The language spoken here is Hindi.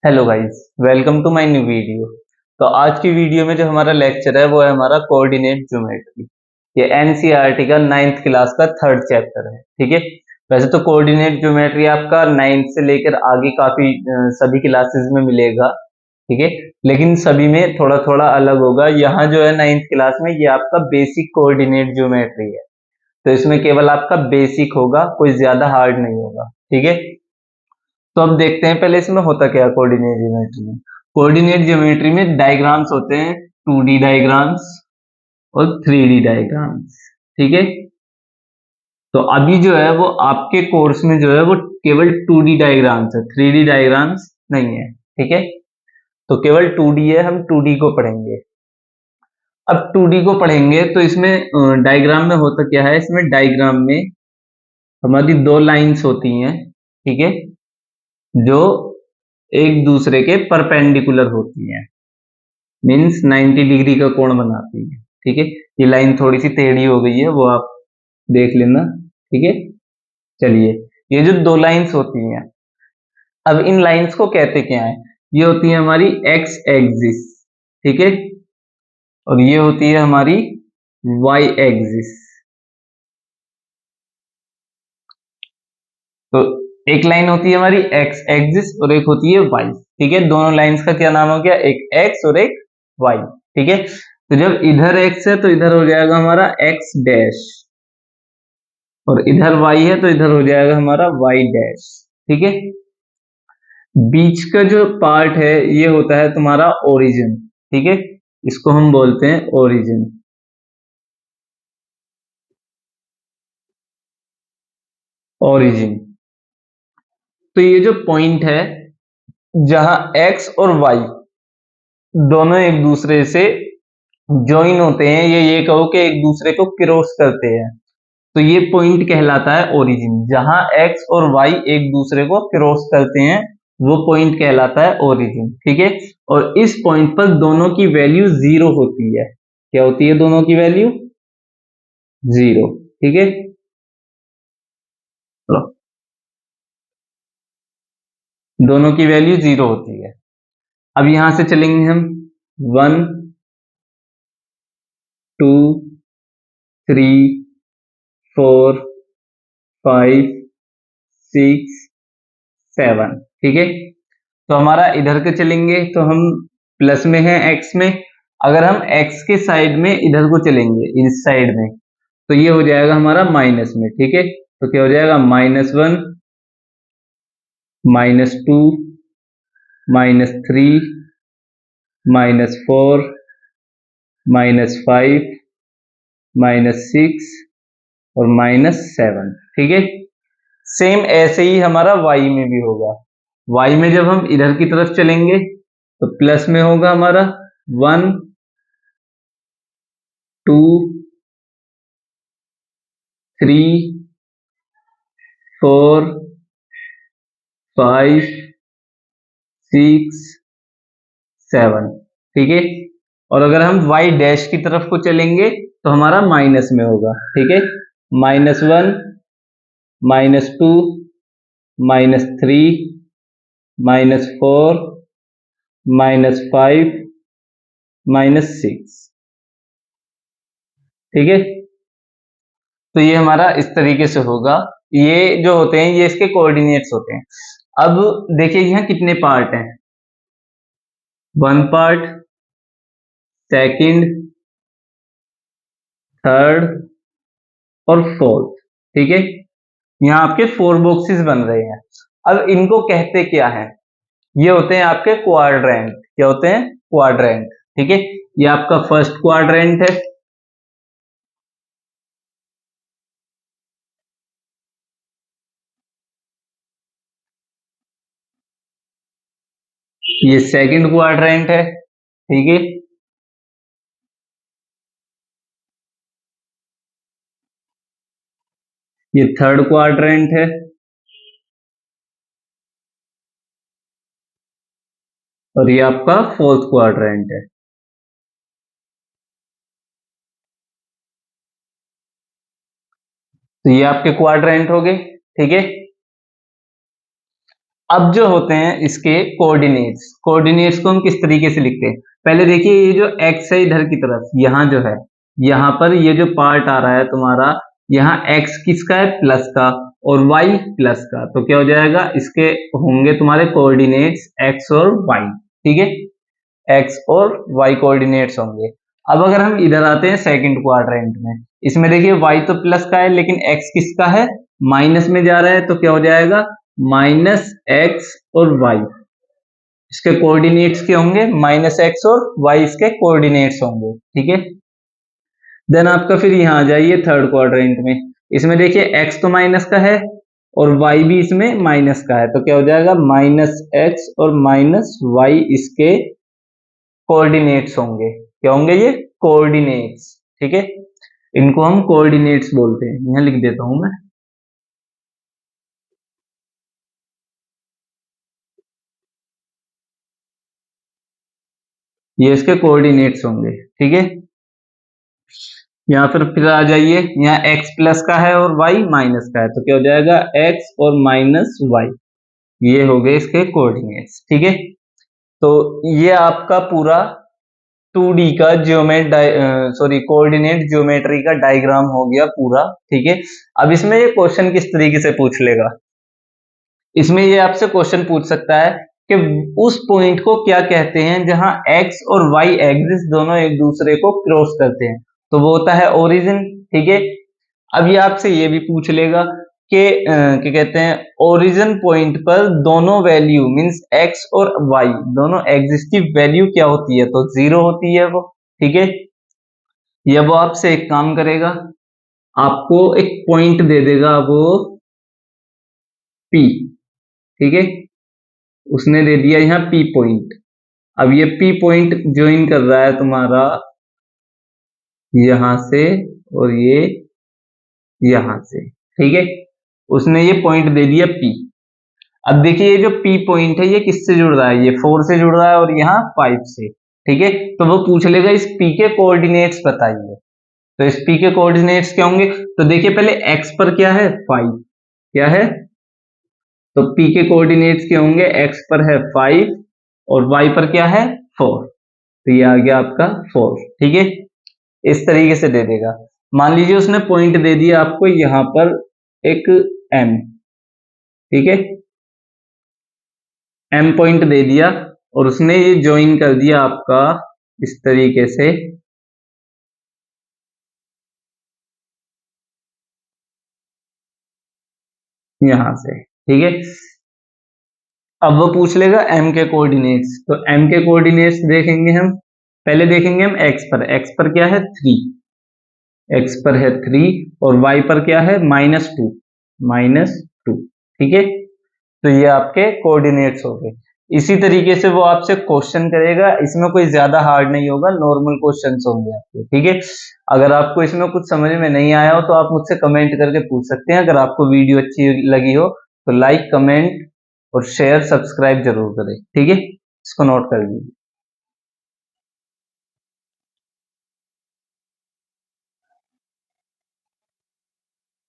Hello guys, welcome to my new video. तो आज की वीडियो में जो हमारा लेक्चर है वो है हमारा कोऑर्डिनेट ज्योमेट्री। ये एनसीईआरटी का 9th क्लास का 3rd चैप्टर है। ठीक है। वैसे तो कोऑर्डिनेट ज्योमेट्री आपका 9th से लेकर आगे काफी सभी क्लासेस में मिलेगा। ठीक है। लेकिन सभी में थोड़ा थोड़ा अलग होगा। यहाँ जो है 9th क्लास में ये आपका बेसिक कोऑर्डिनेट ज्योमेट्री है। तो इसमें केवल आपका बेसिक होगा, कोई ज्यादा हार्ड नहीं होगा। ठीक है। तो अब देखते हैं पहले इसमें होता क्या है कोऑर्डिनेट ज्योमेट्री में। कोऑर्डिनेट ज्योमेट्री में डायग्राम्स होते हैं, 2D डायग्राम्स और 3D डायग्राम्स। ठीक है। तो अभी जो है वो आपके कोर्स में जो है वो केवल 2D डायग्राम्स है, 3D डायग्राम्स नहीं है। ठीक है। तो केवल 2D है, हम 2D को पढ़ेंगे। अब 2D को पढ़ेंगे तो इसमें डायग्राम में होता क्या है, इसमें डायग्राम में हमारी दो लाइंस होती हैं। ठीक है। जो एक दूसरे के परपेंडिकुलर होती हैं, मीन्स 90 डिग्री का कोण बनाती है। ठीक है। ये लाइन थोड़ी सी टेढ़ी हो गई है, वो आप देख लेना। ठीक है। चलिए, ये जो दो लाइंस होती हैं, अब इन लाइंस को कहते क्या है। ये होती है हमारी एक्स एक्सिस। ठीक है। और ये होती है हमारी वाई एक्सिस। तो एक लाइन होती है हमारी एक्स एक्सिस और एक होती है वाई। ठीक है। दोनों लाइंस का क्या नाम हो गया, एक एक्स और एक वाई। ठीक है। तो जब इधर एक्स है तो इधर हो जाएगा हमारा एक्स डैश, और इधर y है तो इधर हो जाएगा हमारा y डैश। ठीक है। बीच का जो पार्ट है ये होता है तुम्हारा ओरिजिन। ठीक है। इसको हम बोलते हैं ओरिजिन। ओरिजिन। तो ये जो पॉइंट है जहां x और y दोनों एक दूसरे से ज्वाइन होते हैं, ये कहो कि एक दूसरे को क्रॉस करते हैं, तो ये पॉइंट कहलाता है ओरिजिन। जहां x और y एक दूसरे को क्रॉस करते हैं वो पॉइंट कहलाता है ओरिजिन। ठीक है। और इस पॉइंट पर दोनों की वैल्यू जीरो होती है। क्या होती है दोनों की वैल्यू? जीरो। ठीक है। तो दोनों की वैल्यू जीरो होती है। अब यहां से चलेंगे हम 1 2 3 4 5 6 7। ठीक है। तो हमारा इधर के चलेंगे तो हम प्लस में हैं एक्स में। अगर हम एक्स के साइड में इधर को चलेंगे, इस साइड में, तो ये हो जाएगा हमारा माइनस में। ठीक है। तो क्या हो जाएगा, -1 -2 -3 -4 -5 -6 और -7। ठीक है। सेम ऐसे ही हमारा y में भी होगा। y में जब हम इधर की तरफ चलेंगे तो प्लस में होगा हमारा 1 2 3 4 5 6 7। ठीक है। और अगर हम y डैश की तरफ को चलेंगे तो हमारा माइनस में होगा। ठीक है। -1 -2 -3 -4 -5 -6। ठीक है। तो ये हमारा इस तरीके से होगा। ये जो होते हैं ये इसके कोऑर्डिनेट्स होते हैं। अब देखिए यहाँ कितने पार्ट हैं, 1 पार्ट, सेकंड, थर्ड और फोर्थ। ठीक है। यहाँ आपके 4 बॉक्सेस बन रहे हैं। अब इनको कहते क्या है, ये होते हैं आपके क्वाड्रेंट। क्या होते हैं? क्वाड्रेंट। ठीक है। ये आपका फर्स्ट क्वाड्रेंट है, ये सेकंड क्वाड्रेंट है। ठीक है। ये थर्ड क्वाड्रेंट है और ये आपका फोर्थ क्वाड्रेंट है। तो ये आपके क्वाड्रेंट हो गए। ठीक है। अब जो होते हैं इसके कोऑर्डिनेट्स को हम किस तरीके से लिखते हैं? पहले देखिए, ये जो x है इधर की तरफ, यहाँ जो है, यहाँ पर ये जो पार्ट आ रहा है तुम्हारा, यहाँ x किसका है? प्लस का, और y प्लस का, तो क्या हो जाएगा? इसके होंगे तुम्हारे कोऑर्डिनेट्स x और y, ठीक है, x और y कोऑर्डिनेट्स होंगे। अब अगर हम इधर आते हैं सेकंड क्वाड्रेंट में, इसमें देखिए y तो प्लस का है लेकिन x किसका है? माइनस में जा रहा है, तो क्या हो जाएगा? माइनस एक्स और y, इसके कोऑर्डिनेट्स क्या होंगे? माइनस एक्स और y इसके कोऑर्डिनेट्स होंगे, ठीक है। देन आपका फिर यहाँ आ जाइए थर्ड क्वाड्रेंट में, इसमें देखिए x तो माइनस का है और y भी इसमें माइनस का है, तो क्या हो जाएगा? माइनस एक्स और माइनस y इसके कोऑर्डिनेट्स होंगे। क्या होंगे ये? कोऑर्डिनेट्स, ठीक है, इनको हम कोऑर्डिनेट्स बोलते हैं। यहाँ लिख देता हूं मैं, ये इसके कोऑर्डिनेट्स होंगे, ठीक है। यहाँ फिर आ जाइए, यहाँ x प्लस का है और y माइनस का है, तो क्या हो जाएगा? x और माइनस y, ये हो गए इसके कोऑर्डिनेट्स, ठीक है। तो ये आपका पूरा 2D का कोऑर्डिनेट ज्योमेट्री का डायग्राम हो गया पूरा, ठीक है। अब इसमें ये क्वेश्चन किस तरीके से पूछ लेगा? इसमें ये आपसे क्वेश्चन पूछ सकता है कि उस पॉइंट को क्या कहते हैं जहां x और y एक्सिस दोनों एक दूसरे को क्रॉस करते हैं, तो वो होता है ओरिजिन, ठीक है। अब ये आपसे ये भी पूछ लेगा कि क्या कहते हैं, ओरिजिन पॉइंट पर दोनों वैल्यू मींस x और y दोनों एक्सिस की वैल्यू क्या होती है? तो 0 होती है वो, ठीक है। ये वो आपसे एक काम करेगा, आपको एक पॉइंट दे देगा वो P, ठीक है, उसने दे दिया यहाँ P पॉइंट। अब ये P पॉइंट ज्वाइन कर रहा है तुम्हारा यहां से और ये यहां से, ठीक है, उसने ये पॉइंट दे दिया P। अब देखिए ये जो P पॉइंट है ये किससे जुड़ रहा है? ये 4 से जुड़ रहा है और यहाँ 5 से, ठीक है। तो वो पूछ लेगा इस P के कोऑर्डिनेट्स बताइए, तो इस P के कोऑर्डिनेट्स क्या होंगे? तो देखिए पहले x पर क्या है? 5, क्या है? तो P के कोऑर्डिनेट्स क्या होंगे? x पर है 5 और y पर क्या है? 4, तो ये आ गया आपका 4, ठीक है। इस तरीके से दे देगा। मान लीजिए उसने पॉइंट दे दिया आपको यहां पर एक M, ठीक है, M पॉइंट दे दिया और उसने ये ज्वाइन कर दिया आपका इस तरीके से, यहां से, ठीक है। अब वो पूछ लेगा M के कोऑर्डिनेट्स, तो M के कोऑर्डिनेट्स देखेंगे हम, पहले देखेंगे हम x पर क्या है? 3, x पर है 3 और y पर क्या है? -2, ठीक है। तो ये आपके कोऑर्डिनेट्स हो गए। इसी तरीके से वो आपसे क्वेश्चन करेगा, इसमें कोई ज्यादा हार्ड नहीं होगा, नॉर्मल क्वेश्चंस होंगे आपके, ठीक है। अगर आपको इसमें कुछ समझ में नहीं आया हो तो आप मुझसे कमेंट करके पूछ सकते हैं। अगर आपको वीडियो अच्छी लगी हो तो लाइक, कमेंट और शेयर, सब्सक्राइब जरूर करें, ठीक है, इसको नोट कर लीजिए।